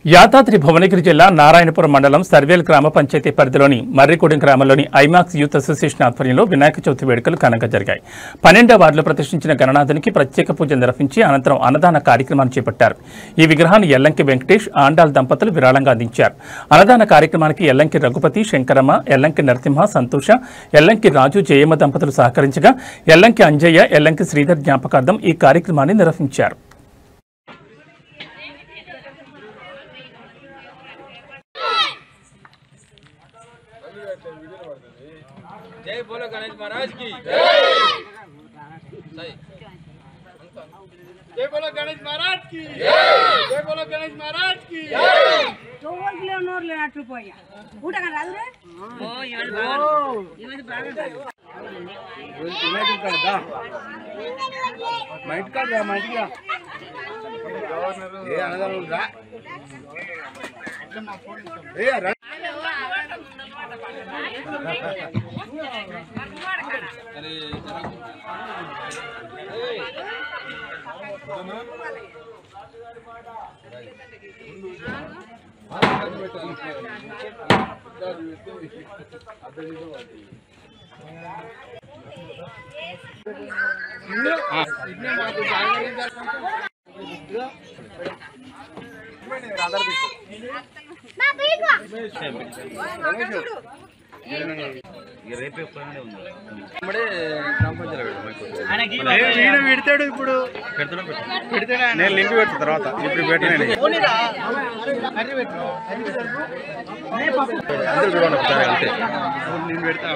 యాదాద్రి భువనగిరి జిల్లా నారాయణపురం మండలం సర్వేల్ గ్రామ పంచాయతీ పరిధిలోని మర్రిగూడెం గ్రామంలోని ఐమాక్స్ యూత్ అసోసియేషన్ ఆధ్వర్యంలో వినాయక చవితి వేడుకలు ఘనంగా జరిగాయి. 12వ వార్డులో ప్రతిష్ఠించిన గణనాథునికి ప్రత్యేక పూజలు నిర్వహించి అనంతరం అన్నదాన కార్యక్రమాన్ని చేపట్టారు. ఈ విగ్రహాన్ని ఎల్లంకి వెంకటేష్, ఆండాల్ దంపతులు విరాళంగా అందించారు. అన్నదాన కార్యక్రమానికి ఎల్లంకి రఘుపతి, శంకరమ్మ, ఎల్లంకి నరసింహ, సంతోష, ఎల్లంకి రాజు, జయమ్మ దంపతులు సహకరించగా ఎల్లంకి అంజయ్య, ఎల్లంకి శ్రీధర్ జ్ఞాపకార్థం ఈ కార్యక్రమాన్ని నిర్వహించారు. जय बोलो गणेश महाराज की जय बोलो गणेश महाराज की जय बोलो गणेश महाराज की పెడతాడు ఇప్పుడు నేను లింక్ పెడతా తర్వాత ఇప్పుడు పెట్టండి అంతే నేను పెడతా